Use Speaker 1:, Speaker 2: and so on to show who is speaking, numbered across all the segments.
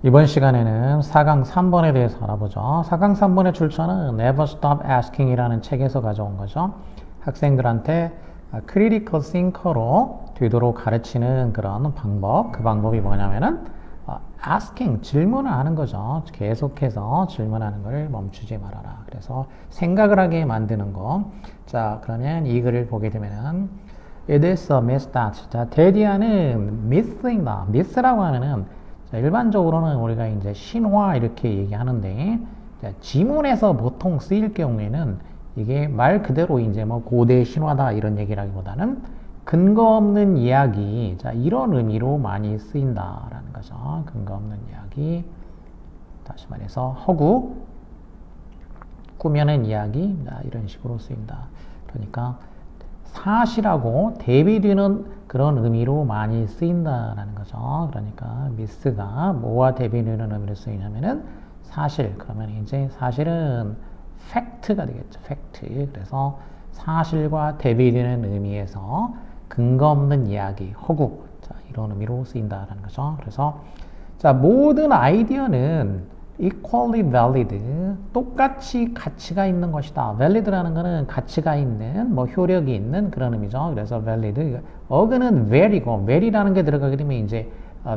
Speaker 1: 이번 시간에는 4강 3번에 대해서 알아보죠. 4강 3번의 출처는 Never Stop Asking이라는 책에서 가져온 거죠. 학생들한테 크리티컬 싱커로 되도록 가르치는 그런 방법, 그 방법이 뭐냐면은 asking, 질문을 하는 거죠. 계속해서 질문하는 걸 멈추지 말아라. 그래서 생각을 하게 만드는 거. 자, 그러면 이 글을 보게 되면은 It is a myth that. 자, 데디아는 myth입니다. myth라고 하면은 자, 일반적으로는 우리가 이제 신화 이렇게 얘기하는데 자, 지문에서 보통 쓰일 경우에는 이게 말 그대로 이제 뭐 고대 신화다 이런 얘기라기보다는 근거 없는 이야기, 자, 이런 의미로 많이 쓰인다라는 거죠. 근거 없는 이야기, 다시 말해서 허구, 꾸며낸 이야기, 자, 이런 식으로 쓰인다. 그러니까 사실하고 대비되는 그런 의미로 많이 쓰인다라는 거죠. 그러니까 미스가 뭐와 대비되는 의미로 쓰이냐면은 사실, 그러면 이제 사실은 팩트가 되겠죠. 팩트. 그래서 사실과 대비되는 의미에서 근거 없는 이야기, 허구, 자, 이런 의미로 쓰인다라는 거죠. 그래서 자, 모든 아이디어는 equally valid, 똑같이 가치가 있는 것이다. valid라는 것은 가치가 있는, 뭐 효력이 있는 그런 의미죠. 그래서 valid, 어근은 very고, very라는 게 들어가게 되면 이제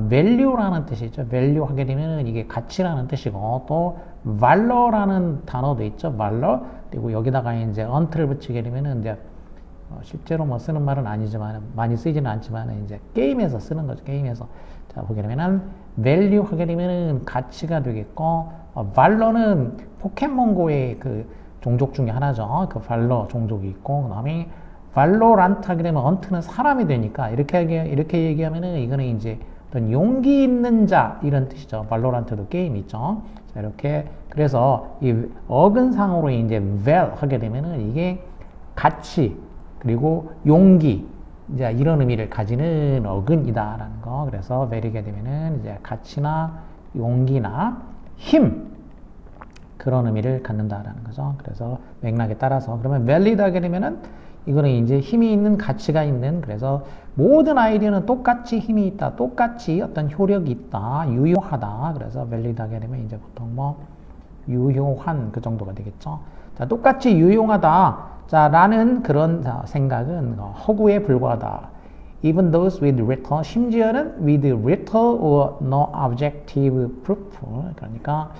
Speaker 1: value라는 뜻이죠. value 하게 되면 이게 가치라는 뜻이고, 또 valor라는 단어도 있죠. valor. 그리고 여기다가 이제 unt를 붙이게 되면은 이제 실제로 뭐 쓰는 말은 아니지만 많이 쓰이지는 않지만 이제 게임에서 쓰는 거죠. 게임에서. 자, 보게 되면은 value 하게 되면은 가치가 되겠고, valor는 포켓몬고의 그 종족 중에 하나죠. 그 valor 종족이 있고, 그다음에 valorant 하게 되면 hunt는 사람이 되니까 이렇게 얘기하면은 이거는 이제 어떤 용기 있는 자 이런 뜻이죠. valorant도 게임 있죠. 자, 이렇게 그래서 이 어근상으로 이제 val 하게 되면은 이게 가치 그리고 용기, 이제 이런 의미를 가지는 어근이다라는 거. 그래서 val이게 되면은 이제 가치나 용기나 힘, 그런 의미를 갖는다라는 거죠. 그래서 맥락에 따라서 그러면 valid 하게 되면은 이거는 이제 힘이 있는, 가치가 있는, 그래서 모든 아이디어는 똑같이 힘이 있다, 똑같이 어떤 효력이 있다, 유효하다. 그래서 valid 하게 되면 이제 보통 뭐 유효한 그 정도가 되겠죠. 자, 똑같이 유용하다. 자, 라는 그런 생각은 허구에 불과하다. Even those with little, 심지어는 with little or no objective proof. 그러니까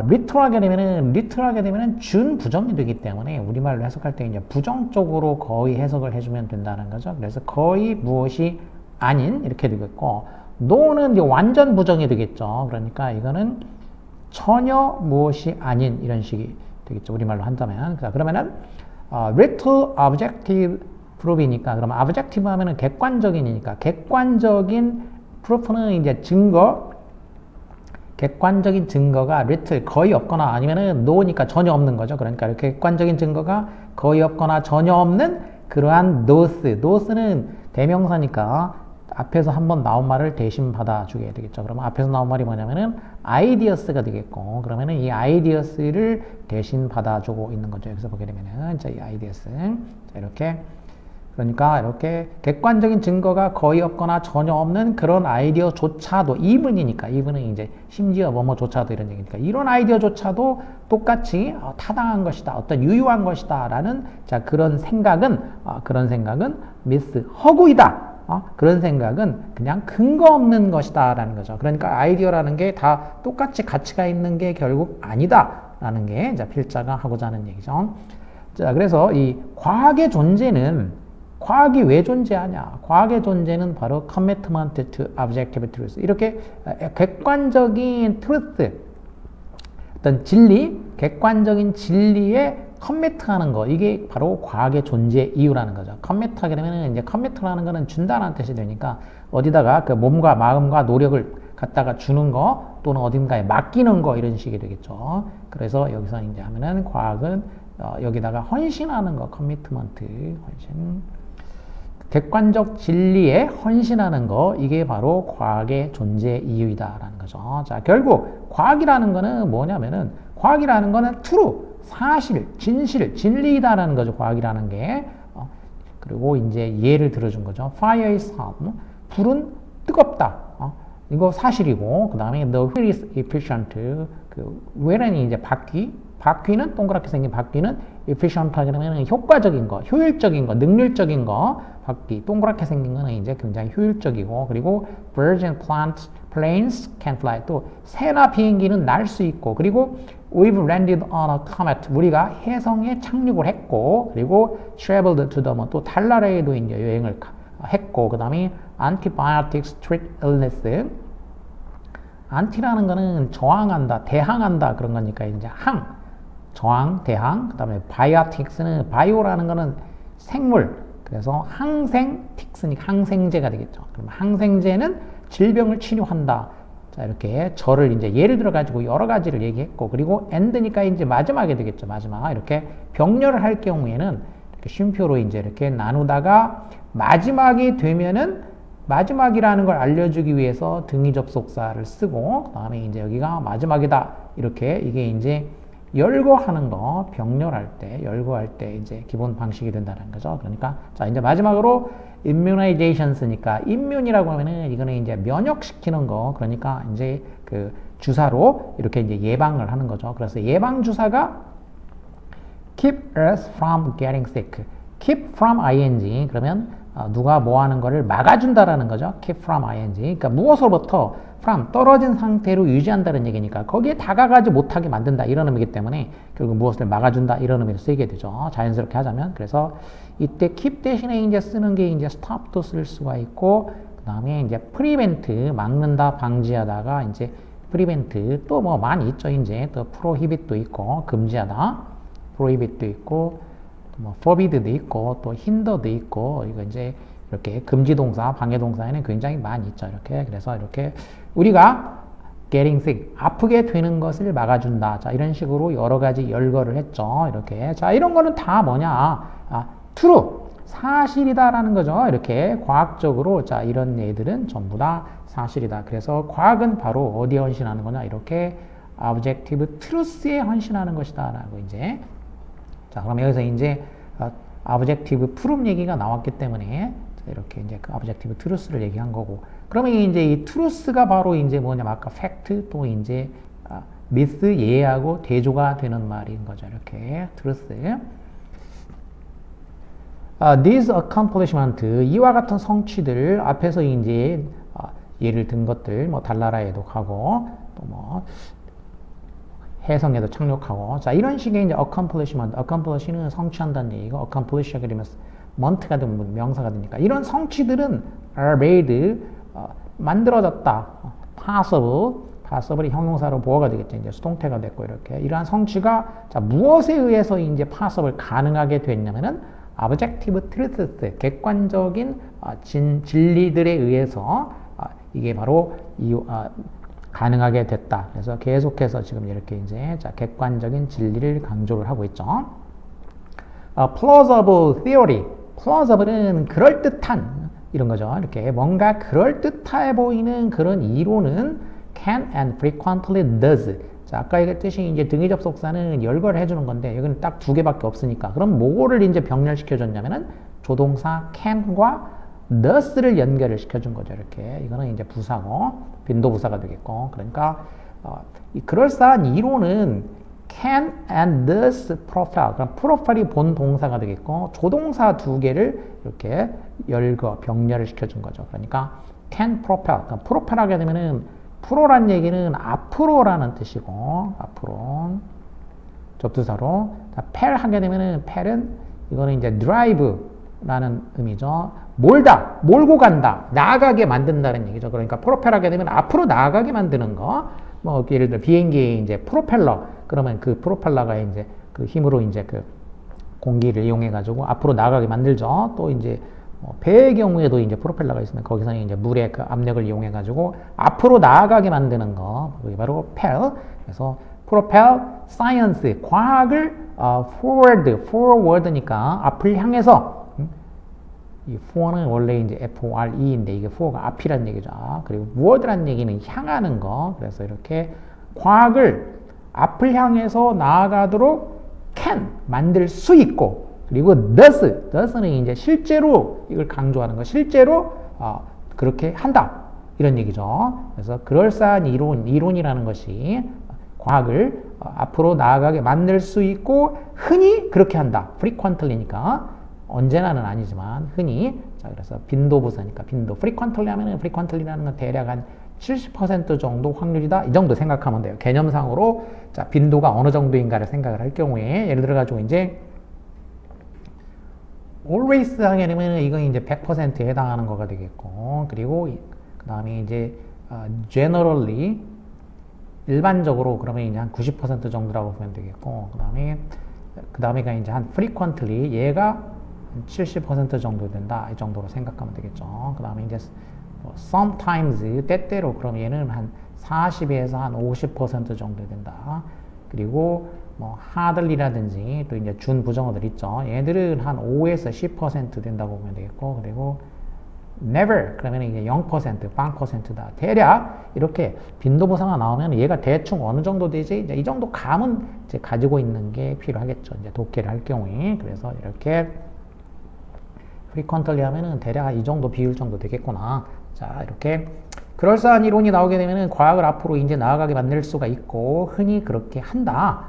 Speaker 1: 리틀하게 되면은 준부정이 되기 때문에 우리말로 해석할 때 이제 부정적으로 거의 해석을 해주면 된다는 거죠. 그래서 거의 무엇이 아닌 이렇게 되겠고, no는 이제 완전 부정이 되겠죠. 그러니까 이거는 전혀 무엇이 아닌 이런 식이 되겠죠. 우리말로 한다면. 자, 그러면은 little objective proof이니까, 그러면 objective 하면은 객관적인이니까, 객관적인 proof는 이제 증거, 객관적인 증거가 little 거의 없거나 아니면은 no니까 전혀 없는 거죠. 그러니까 이렇게 객관적인 증거가 거의 없거나 전혀 없는 그러한 nose는 대명사니까 앞에서 한번 나온 말을 대신 받아주게 되겠죠. 그러면 앞에서 나온 말이 뭐냐면은 ideas가 되겠고, 그러면은 이 ideas를 대신 받아주고 있는 거죠. 여기서 보게 되면은 자, 이 ideas, 자, 이렇게, 그러니까 이렇게 객관적인 증거가 거의 없거나 전혀 없는 그런 아이디어조차도, even이니까, even은 이제 심지어 뭐뭐조차도 이런 얘기니까, 이런 아이디어조차도 똑같이 타당한 것이다, 어떤 유효한 것이다 라는, 자, 그런 생각은 myth, 허구이다. 그런 생각은 그냥 근거 없는 것이다 라는 거죠. 그러니까 아이디어라는 게 다 똑같이 가치가 있는 게 결국 아니다 라는 게 이제 필자가 하고자 하는 얘기죠. 자, 그래서 이 과학의 존재는, 과학이 왜 존재하냐? 과학의 존재는 바로 commitment to objective truth. 이렇게 객관적인 truth, 어떤 진리, 객관적인 진리에 커미트하는 거, 이게 바로 과학의 존재 이유라는 거죠. 커미트하게 되면 이제 커미트라는 거는 준다라는 뜻이 되니까 어디다가 그 몸과 마음과 노력을 갖다가 주는 거, 또는 어딘가에 맡기는 거, 이런 식이 되겠죠. 그래서 여기서 이제 하면은 과학은 여기다가 헌신하는 거, 커미트먼트, 헌신, 객관적 진리에 헌신하는 거, 이게 바로 과학의 존재 이유이다라는 거죠. 자, 결국 과학이라는 거는 뭐냐면은, 과학이라는 거는 true, 사실, 진실, 진리이다라는 거죠. 과학이라는 게. 그리고 이제 예를 들어준 거죠. Fire is hot. 불은 뜨겁다. 이거 사실이고, 그 다음에 the wheel is efficient. 그 wheel은 이제 바퀴는 동그랗게 생긴 바퀴는 efficient하게 되면 효과적인 거, 효율적인 거, 능률적인 거. 바퀴 동그랗게 생긴 거는 이제 굉장히 효율적이고, 그리고 birds and planes can fly. 또 새나 비행기는 날 수 있고, 그리고 we've landed on a comet. 우리가 해성에 착륙을 했고, 그리고 traveled to the moon. 또 달나라에도 이제 여행을 했고, 그 다음에 antibiotics treat illness. 안티라는 거는 저항한다, 대항한다 그런 거니까 이제 저항, 대항. 그 다음에 biotics는 바이오라는 거는 생물. 그래서 틱스니까 항생제가 되겠죠. 그럼 항생제는 질병을 치료한다. 자, 이렇게 저를 이제 예를 들어 가지고 여러 가지를 얘기했고, 그리고 end니까 이제 마지막에 되겠죠. 마지막. 이렇게 병렬을 할 경우에는 이렇게 쉼표로 이제 이렇게 나누다가 마지막이 되면은 마지막이라는 걸 알려주기 위해서 등위 접속사를 쓰고, 그 다음에 이제 여기가 마지막이다. 이렇게 이게 이제 열거하는 거, 병렬할 때, 열거할 때 이제 기본 방식이 된다는 거죠. 그러니까, 자, 이제 마지막으로 immunizations니까, immune이라고 하면은 이거는 이제 면역시키는 거, 그러니까 이제 그 주사로 이렇게 이제 예방을 하는 거죠. 그래서 예방 주사가 keep us from getting sick. keep from ing. 그러면 누가 뭐 하는 거를 막아준다라는 거죠. keep from ing. 그러니까 무엇으로부터 from 떨어진 상태로 유지한다는 얘기니까 거기에 다가가지 못하게 만든다 이런 의미이기 때문에 결국 무엇을 막아준다 이런 의미로 쓰이게 되죠. 자연스럽게 하자면. 그래서 이때 keep 대신에 이제 쓰는 게 이제 stop도 쓸 수가 있고, 그 다음에 이제 prevent 막는다 방지하다가 이제 prevent 또 뭐 많이 있죠. 이제 또 prohibit도 있고 금지하다 prohibit도 있고 뭐 forbid도 있고 또 hinder도 있고, 이거 이제 이렇게 금지 동사, 방해 동사에는 굉장히 많이 있죠. 이렇게. 그래서 이렇게 우리가 getting sick, 아프게 되는 것을 막아준다. 자, 이런 식으로 여러 가지 열거를 했죠. 이렇게. 자, 이런 거는 다 뭐냐? true, 사실이다라는 거죠. 이렇게 과학적으로, 자, 이런 얘들은 전부 다 사실이다. 그래서 과학은 바로 어디에 헌신하는 거냐? 이렇게 objective truth에 헌신하는 것이다. 라고 이제. 자, 그럼 여기서 이제 objective proof 얘기가 나왔기 때문에 이렇게 이제 그 objective truth를 얘기한 거고, 그러면 이제 이 truth가 바로 이제 뭐냐면 아까 fact 또 이제 myth 예하고 대조가 되는 말인 거죠. 이렇게 truth. These accomplishment 이와 같은 성취들 앞에서 이제 예를 든 것들 뭐 달나라에도 가고 또 뭐 해성에도 착륙하고, 자, 이런 식의 이제 accomplish는 성취한다는 얘기고, accomplish하게 되면 mont가 되면 명사가 되니까, 이런 성취들은 are made, 만들어졌다. possible이 형용사로 보어가 되겠죠. 이제 수동태가 됐고, 이렇게. 이러한 성취가, 자, 무엇에 의해서 이제 possible 가능하게 됐냐면은, objective truths, 객관적인 진리들에 의해서, 이게 바로 가능하게 됐다. 그래서 계속해서 지금 이렇게 이제 자, 객관적인 진리를 강조를 하고 있죠. plausible theory. plausible은 그럴듯한 이런 거죠. 이렇게 뭔가 그럴듯해 보이는 그런 이론은 can and frequently does. 자, 아까 얘기했듯이 이제 등위 접속사는 열거를 해주는 건데 여기는 딱 두 개밖에 없으니까 그럼 뭐를 이제 병렬시켜줬냐면은 조동사 can과 does를 연결을 시켜준 거죠. 이렇게. 이거는 이제 부사고 빈도부사가 되겠고, 그러니까 이 그럴싸한 이론은 can and does profile. 그럼 profile이 본 동사가 되겠고 조동사 두 개를 이렇게 병렬을 시켜준 거죠. 그러니까 can propel. 그러니까 propel 하게 되면은 프로란 얘기는 앞으로라는 뜻이고, 앞으로 접두사로. 펠 하게 되면은 펠은 이거는 이제 drive라는 의미죠. 몰고 간다, 나아가게 만든다는 얘기죠. 그러니까 프로펠 하게 되면 앞으로 나아가게 만드는 거. 뭐 예를 들어 비행기의 이제 프로펠러, 그러면 그 프로펠러가 이제 그 힘으로 이제 그 공기를 이용해 가지고 앞으로 나아가게 만들죠. 또 이제 배의 경우에도 이제 프로펠러가 있으면 거기서는 이제 물의 그 압력을 이용해 가지고 앞으로 나아가게 만드는 거, 그게 바로 펠. 그래서 프로펠 사이언스, 과학을 forward니까 앞을 향해서. 이 for는 원래 이제 F-O-R-E인데 이게 for가 앞이란 얘기죠. 그리고 word란 얘기는 향하는 거. 그래서 이렇게 과학을 앞을 향해서 나아가도록 can 만들 수 있고, 그리고 does는 이제 실제로 이걸 강조하는 거. 실제로 그렇게 한다. 이런 얘기죠. 그래서 그럴싸한 이론이라는 것이 과학을 앞으로 나아가게 만들 수 있고 흔히 그렇게 한다. frequently니까 언제나는 아니지만 흔히. 자, 그래서 빈도 부사니까 빈도. frequently 하면은 frequently라는 건 대략 한 70% 정도 확률이다. 이 정도 생각하면 돼요. 개념상으로 자, 빈도가 어느 정도인가를 생각을 할 경우에 예를 들어 가지고 이제 always 하게 되면 이건 이제 100%에 해당하는 거가 되겠고, 그리고 그 다음에 이제 generally 일반적으로 그러면 이제 한 90% 정도라고 보면 되겠고, 그 다음에가 이제 한 frequently 얘가 70% 정도 된다. 이 정도로 생각하면 되겠죠. 그 다음에 이제 sometimes 때때로 그럼 얘는 한 40에서 한 50% 정도 된다. 그리고 뭐 hardly라든지 또 이제 준 부정어들 있죠. 얘들은 한 5에서 10% 된다고 보면 되겠고, 그리고 never 그러면 이제 0%, 0%다. 대략 이렇게 빈도부사가 나오면 얘가 대충 어느 정도 되지? 이제 이 정도 감은 이제 가지고 있는 게 필요하겠죠. 이제 독해를 할 경우에. 그래서 이렇게 frequently 하면은 대략 이 정도 비율 정도 되겠구나. 자, 이렇게 그럴싸한 이론이 나오게 되면은 과학을 앞으로 이제 나아가게 만들 수가 있고 흔히 그렇게 한다.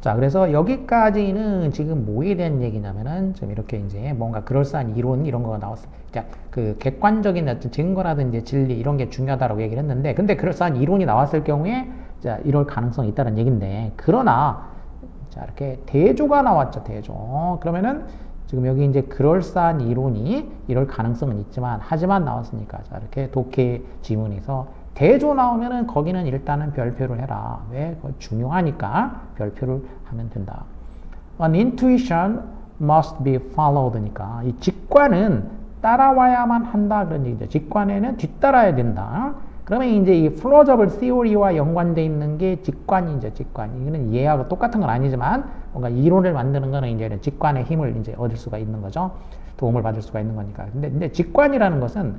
Speaker 1: 자, 그래서 여기까지는 지금 뭐에 대한 얘기냐면은 좀 이렇게 이제 뭔가 그럴싸한 이론 이런 거가 나왔어요. 자, 그 객관적인 어떤 증거라든지 진리 이런 게 중요하다라고 얘기를 했는데, 근데 그럴싸한 이론이 나왔을 경우에 자, 이럴 가능성이 있다는 얘기인데, 그러나 자, 이렇게 대조가 나왔죠. 대조. 그러면은 지금 여기 이제 그럴싸한 이론이 이럴 가능성은 있지만 하지만 나왔으니까 자, 이렇게 독해 지문에서 대조 나오면은 거기는 일단은 별표를 해라. 왜? 중요하니까 별표를 하면 된다. An intuition must be followed니까 이 직관은 따라와야만 한다 그런 얘기죠. 직관에는 뒤따라야 된다. 그러면 이제 이 플로저블 theory와 연관되어 있는 게 직관이죠. 직관. 이거는 얘하고 똑같은 건 아니지만 뭔가 이론을 만드는 거는 이제 직관의 힘을 이제 얻을 수가 있는 거죠. 도움을 받을 수가 있는 거니까. 근데 직관이라는 것은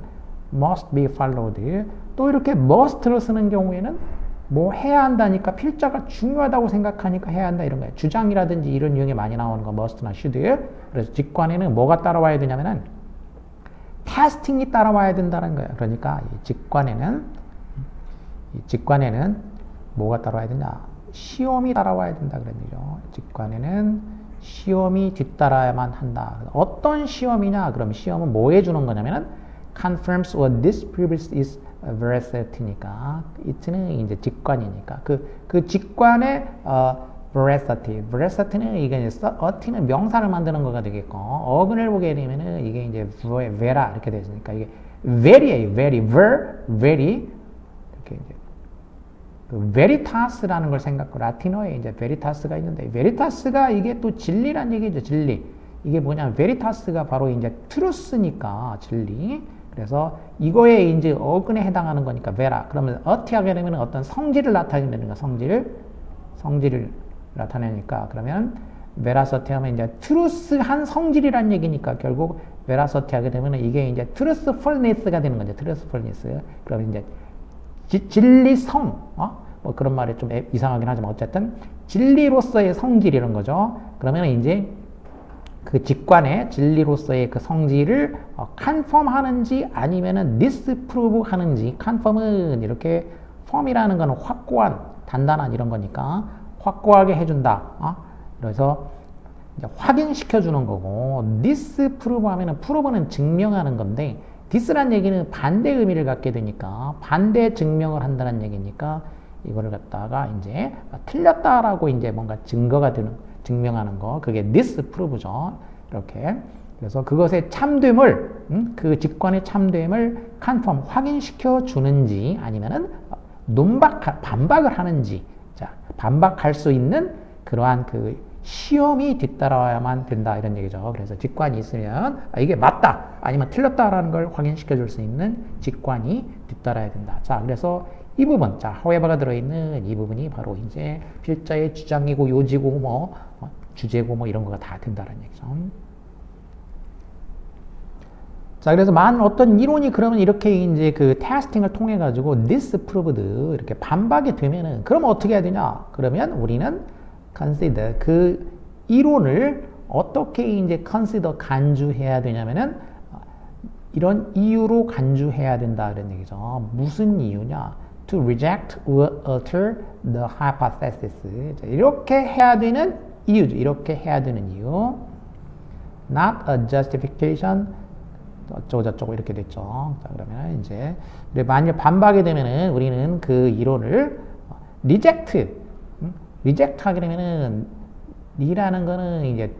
Speaker 1: must be followed. 또 이렇게 must를 쓰는 경우에는 뭐 해야 한다니까 필자가 중요하다고 생각하니까 해야 한다 이런 거예요. 주장이라든지 이런 유형이 많이 나오는 거 must나 should. 그래서 직관에는 뭐가 따라와야 되냐면은 테스팅이 따라와야 된다는 거예요. 그러니까 이 직관에는 뭐가 따라와야 되냐? 시험이 따라와야 된다 그런 얘기죠. 직관에는 시험이 뒤따라야만 한다. 어떤 시험이냐? 그럼 시험은 뭐 해주는 거냐면은 confirms or disproves its veracity니까 it는 이제 직관이니까 그 직관의 veracity는 이게 어티는 명사를 만드는 거가 되겠고 어근을 보게 되면은 이게 이제 vera 이렇게 되니까 이게 very예요. very 이렇게 이제 veritas라는 걸 생각하고 라틴어에 이제 veritas가 있는데 veritas가 이게 또 진리란 얘기죠. 진리. 이게 뭐냐면 veritas가 바로 이제 truth니까 진리. 그래서 이거에 이제 어근에 해당하는 거니까 vera. 그러면 어티 하게 되면 어떤 성질을 나타내는 거. 성질을 나타내니까 그러면 veracity 하면 이제 truth한 성질이란 얘기니까 결국 veracity 하게 되면 이게 이제 truthfulness가 되는 거죠. truthfulness. 그러면 이제 진리성, 뭐 그런 말이 좀 이상하긴 하지만 어쨌든 진리로서의 성질 이런 거죠. 그러면 이제 그 직관의 진리로서의 그 성질을 confirm 하는지 아니면은 disprove 하는지. confirm은 이렇게 form이라는 거는 확고한, 단단한 이런 거니까 확고하게 해준다. 그래서 이제 확인시켜 주는 거고 disprove 하면은 prove는 증명하는 건데 dis란 얘기는 반대 의미를 갖게 되니까 반대 증명을 한다는 얘기니까 이거를 갖다가 이제 틀렸다라고 이제 뭔가 증거가 되는 증명하는 거 그게 disprove죠. 이렇게 그래서 그것의 참됨을 그 직관의 참됨을 confirm 확인시켜 주는지 아니면은 반박을 하는지 자 반박할 수 있는 그러한 그 시험이 뒤따라와야만 된다 이런 얘기죠. 그래서 직관이 있으면 이게 맞다 아니면 틀렸다라는 걸 확인시켜 줄 수 있는 직관이 뒤따라야 된다. 자 그래서 이 부분 자 however가 들어있는 이 부분이 바로 이제 필자의 주장이고 요지고 뭐 주제고 뭐 이런 거가 다 된다는 얘기죠. 자 그래서 만 어떤 이론이 그러면 이렇게 이제 그 테스팅을 통해 가지고 disproved 이렇게 반박이 되면은 그럼 어떻게 해야 되냐? 그러면 우리는 consider 그 이론을 어떻게 이제 consider 간주해야 되냐면은 이런 이유로 간주해야 된다 이런 얘기죠. 무슨 이유냐? To reject or alter the hypothesis. 이렇게 해야 되는 이유죠. 이렇게 해야 되는 이유. Not a justification. 어쩌고저쩌고 이렇게 됐죠. 자, 그러면 이제 만약 반박이 되면은 우리는 그 이론을 reject 하게 되면은 이라는 거는 이제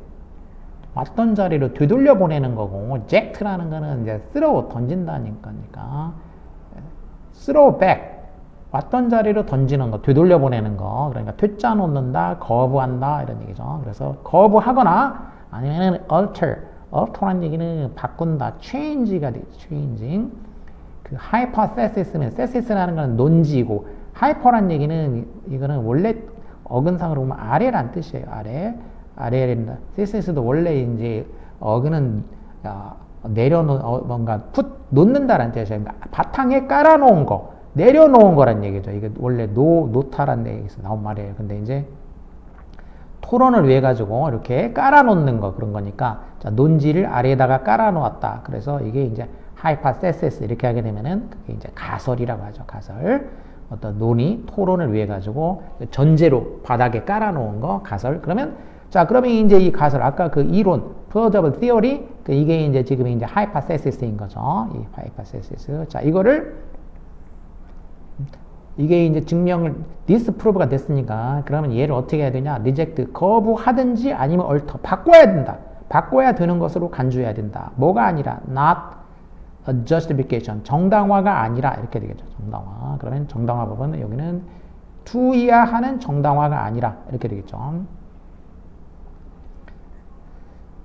Speaker 1: 왔던 자리로 되돌려 보내는 거고, eject라는 거는 이제 throw 던진다니까. throw back 왔던 자리로 던지는 거, 되돌려 보내는 거. 그러니까 퇴짜 놓는다, 거부한다 이런 얘기죠. 그래서 거부하거나 아니면은 alter라는 얘기는 바꾼다, change가 되죠. changing. 그 hypothesis는 thesis라는 거는 논지고, hyper라는 얘기는 이거는 원래 어근상으로 보면 아래란 뜻이에요. 아래란다. thesis도 원래 이제 어근은 뭔가 놓는다라는 뜻이에요. 그러니까 바탕에 깔아놓은 거, 내려놓은 거란 얘기죠. 이게 원래 놓다라는 얘기에서 나온 말이에요. 근데 이제 토론을 위해 가지고 이렇게 깔아놓는 거 그런 거니까, 자, 논지를 아래에다가 깔아놓았다. 그래서 이게 이제 hypothesis 이렇게 하게 되면은 그게 이제 가설이라고 하죠. 가설. 어떤 논의, 토론을 위해 가지고 전제로 바닥에 깔아놓은 거 가설. 그러면 이제 이 가설, 아까 그 이론, plausible theory, 이게 이제 지금 이제 hypothesis인 거죠. 이 hypothesis. 자, 이게 이제 증명을 disprove가 됐으니까, 그러면 얘를 어떻게 해야 되냐? reject, 거부하든지 아니면 alter, 바꿔야 된다. 바꿔야 되는 것으로 간주해야 된다. 뭐가 아니라 not a justification, 정당화가 아니라 이렇게 되겠죠. 정당화. 그러면 정당화 법은 여기는 to-이야 하는 정당화가 아니라 이렇게 되겠죠.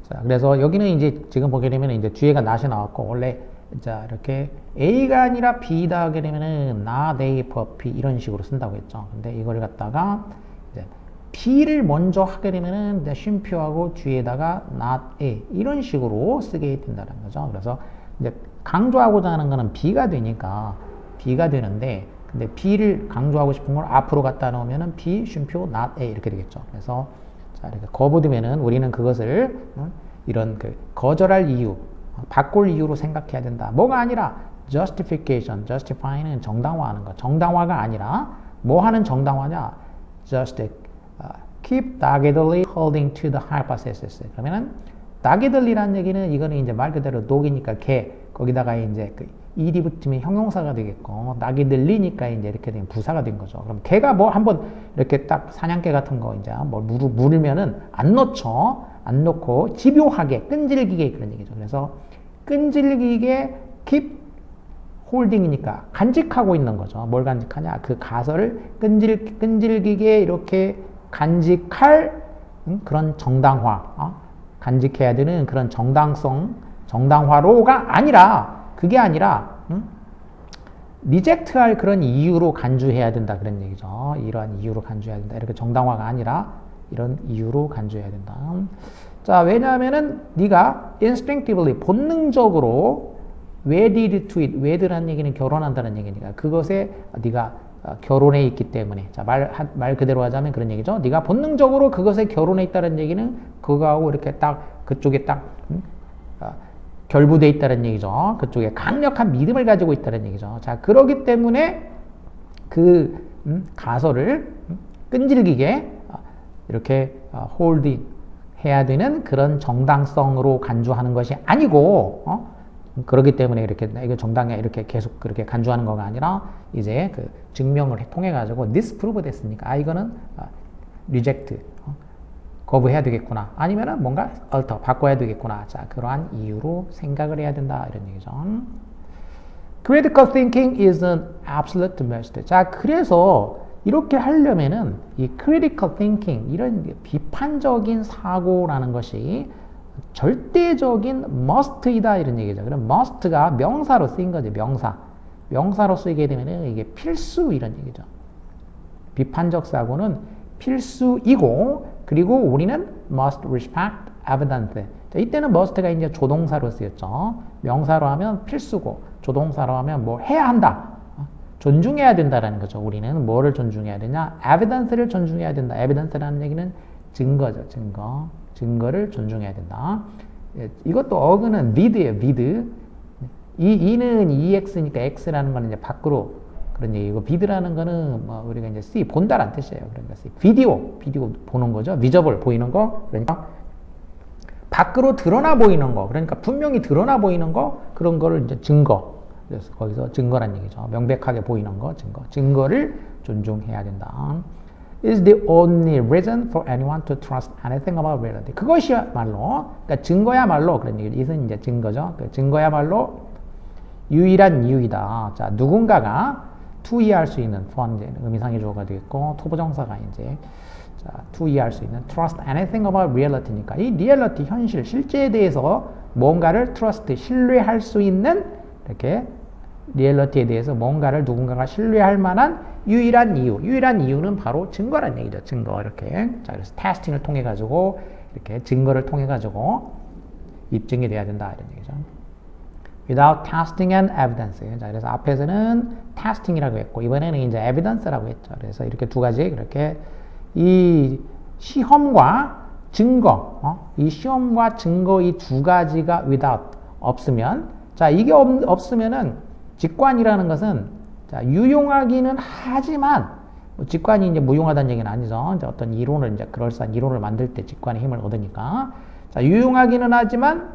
Speaker 1: 자, 그래서 여기는 이제 지금 보게 되면 이제 뒤에가 not이 나왔고, 원래 자, 이렇게 A가 아니라 B다 하게 되면은 not A but B 이런 식으로 쓴다고 했죠. 근데 이걸 갖다가 이제 B를 먼저 하게 되면은 쉼표하고 뒤에다가 not A 이런 식으로 쓰게 된다는 거죠. 그래서 이제 강조하고자 하는 거는 B가 되니까 B가 되는데, 근데 B를 강조하고 싶은 걸 앞으로 갖다 놓으면은 B 쉼표 not A 이렇게 되겠죠. 그래서 자, 이렇게 거부되면은 우리는 그것을 이런 그 거절할 이유, 바꿀 이유로 생각해야 된다. 뭐가 아니라 justification, justify는 정당화하는 거. 정당화가 아니라 뭐 하는 정당화냐? just keep doggedly holding to the hypothesis. 그러면은 doggedly라는 얘기는 이거는 이제 말 그대로 dog이니까 개, 거기다가 이제 그 ed이 붙으면 형용사가 되겠고, doggedly니까 이제 이렇게 되면 부사가 된 거죠. 그럼 개가 뭐 한번 이렇게 딱 사냥개 같은 거 이제 뭐 물으면은 안 놓죠. 안 놓고 집요하게 끈질기게 그런 얘기죠. 그래서 끈질기게 keep holding이니까 간직하고 있는 거죠. 뭘 간직하냐? 그 가설을 끈질기게 이렇게 간직할 그런 정당화, 간직해야 되는 그런 정당성, 정당화로가 아니라, 그게 아니라 리젝트할 그런 이유로 간주해야 된다 그런 얘기죠. 이러한 이유로 간주해야 된다. 이렇게 정당화가 아니라 이런 이유로 간주해야 된다. 자, 왜냐하면은 네가 instinctively 본능적으로 wedded to it, wedd라는 얘기는 결혼한다는 얘기니까 그것에 네가 결혼해 있기 때문에, 자, 말 그대로 하자면 그런 얘기죠. 네가 본능적으로 그것에 결혼해 있다는 얘기는 그거하고 이렇게 딱 그쪽에 딱 결부돼 있다는 얘기죠. 그쪽에 강력한 믿음을 가지고 있다는 얘기죠. 자, 그러기 때문에 그 가설을 끈질기게 이렇게 홀딩 해야 되는 그런 정당성으로 간주하는 것이 아니고, 그렇기 때문에 이렇게 이거 정당해 이렇게 계속 그렇게 간주하는 거가 아니라 이제 그 증명을 통해 가지고 disprove 됐으니까 이거는 reject, 거부해야 되겠구나, 아니면은 뭔가 alter, 바꿔야 되겠구나. 자, 그러한 이유로 생각을 해야 된다 이런 얘기죠. Critical thinking is an absolute must. 자, 그래서 이렇게 하려면은 이 critical thinking, 이런 비판적인 사고라는 것이 절대적인 must이다 이런 얘기죠. 그럼 must가 명사로 쓰인 거죠. 명사로 쓰이게 되면은 이게 필수 이런 얘기죠. 비판적 사고는 필수이고, 그리고 우리는 must respect evidence. 자, 이때는 must가 이제 조동사로 쓰였죠. 명사로 하면 필수고, 조동사로 하면 뭐 해야 한다, 존중해야 된다라는 거죠. 우리는 뭐를 존중해야 되냐? evidence를 존중해야 된다. evidence라는 얘기는 증거죠. 증거를 존중해야 된다. 이것도 어근은 with예요. with. 이 2는 2x니까 x라는 거는 이제 밖으로 그런 얘기고 비드라는 거는 뭐 우리가 이제 see 본다라는 뜻이에요. 그러니까 see 비디오 보는 거죠. visible 보이는 거. 그러니까 밖으로 드러나 보이는 거. 그러니까 분명히 드러나 보이는 거 그런 거를 이제 증거. 그래서 거기서 증거란 얘기죠. 명백하게 보이는 거 증거. 증거를 존중해야 된다. is the only reason for anyone to trust anything about reality. 그것이야말로 그러니까 증거야말로 그런 얘기죠. 이것은 이제 증거죠. 증거야말로 유일한 이유이다. 자, 누군가가 투이할 수 있는 의미상의 주어가 되겠고 토부정사가 이제 자, 투이할 수 있는 trust anything about reality니까 이 reality 현실 실제에 대해서 뭔가를 trust 신뢰할 수 있는 이렇게 리얼리티에 대해서 뭔가를 누군가가 신뢰할 만한 유일한 이유는 바로 증거란 얘기죠. 증거 이렇게 자 그래서 테스팅을 통해 가지고 이렇게 증거를 통해 가지고 입증이 돼야 된다 이런 얘기죠. Without testing and evidence. 자, 그래서 앞에서는 testing이라고 했고, 이번에는 이제 evidence라고 했죠. 그래서 이렇게 두 가지, 그렇게 이 시험과 증거, 이 시험과 증거 이 두 가지가 without, 없으면, 자, 이게 없으면은 직관이라는 것은, 자, 유용하기는 하지만, 뭐 직관이 이제 무용하다는 얘기는 아니죠. 이제 어떤 이론을, 이제 그럴싸한 이론을 만들 때 직관의 힘을 얻으니까. 자, 유용하기는 하지만,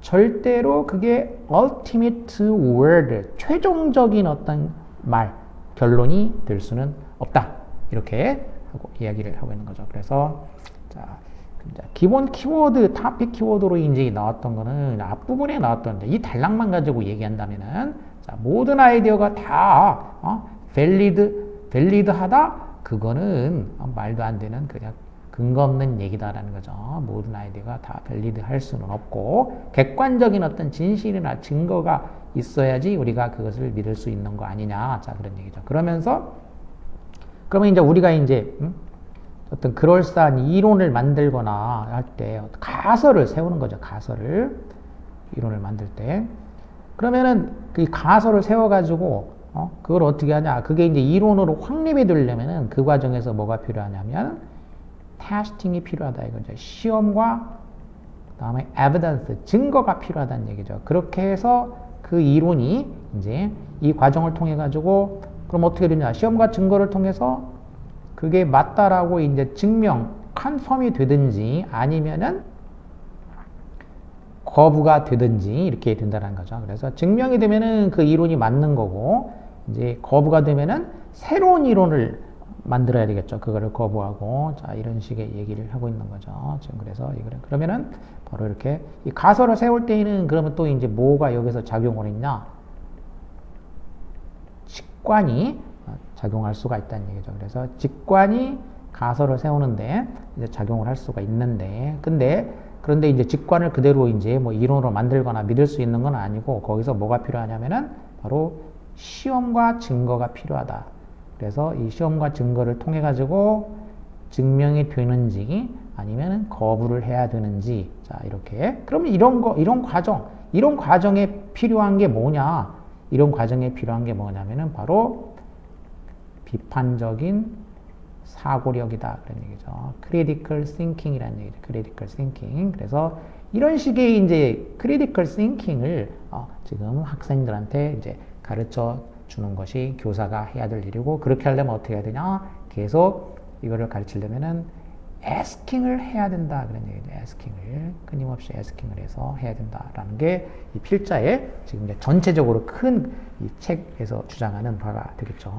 Speaker 1: 절대로 그게 ultimate word, 최종적인 어떤 말, 결론이 될 수는 없다. 이렇게 하고 이야기를 하고 있는 거죠. 그래서 자, 기본 키워드, 토픽 키워드로 이제 나왔던 거는 앞부분에 나왔던데 이 단락만 가지고 얘기한다면은 자, 모든 아이디어가 다 valid하다. 그거는 말도 안 되는 그냥 근거 없는 얘기다라는 거죠. 모든 아이디어가 다 밸리드할 수는 없고 객관적인 어떤 진실이나 증거가 있어야지 우리가 그것을 믿을 수 있는 거 아니냐. 자, 그런 얘기죠. 그러면 이제 우리가 이제 어떤 그럴싸한 이론을 만들거나 할 때 가설을 세우는 거죠. 가설을 이론을 만들 때 그러면은 그 가설을 세워가지고 그걸 어떻게 하냐. 그게 이제 이론으로 확립이 되려면은 그 과정에서 뭐가 필요하냐면 테스팅이 필요하다 이거죠. 시험과 그다음에 에비던스 증거가 필요하다는 얘기죠. 그렇게 해서 그 이론이 이제 이 과정을 통해 가지고 그럼 어떻게 되냐? 시험과 증거를 통해서 그게 맞다라고 이제 증명 컨펌이 되든지 아니면은 거부가 되든지 이렇게 된다는 거죠. 그래서 증명이 되면은 그 이론이 맞는 거고 이제 거부가 되면은 새로운 이론을 만들어야 되겠죠. 그거를 거부하고 자 이런 식의 얘기를 하고 있는 거죠. 지금 그래서 그러면은 바로 이렇게 이 가설을 세울 때에는 그러면 또 이제 뭐가 여기서 작용을 했냐? 직관이 작용할 수가 있다는 얘기죠. 그래서 직관이 가설을 세우는데 이제 작용을 할 수가 있는데 그런데 이제 직관을 그대로 이제 뭐 이론으로 만들거나 믿을 수 있는 건 아니고 거기서 뭐가 필요하냐면은 바로 시험과 증거가 필요하다. 그래서 이 시험과 증거를 통해 가지고 증명이 되는지 아니면 거부를 해야 되는지 자 이렇게 그러면 이런 과정에 필요한 게 뭐냐? 이런 과정에 필요한 게 뭐냐면은 바로 비판적인 사고력이다 그런 얘기죠. critical thinking이라는 얘기죠. critical thinking. 그래서 이런 식의 이제 critical thinking을 지금 학생들한테 이제 가르쳐 주는 것이 교사가 해야 될 일이고 그렇게 하려면 어떻게 해야 되냐? 계속 이거를 가르치려면은 asking을 해야 된다 그런 얘기죠. asking을 끊임없이 asking을 해서 해야 된다라는 게 이 필자의 지금 이제 전체적으로 큰 이 책에서 주장하는 바가 되겠죠.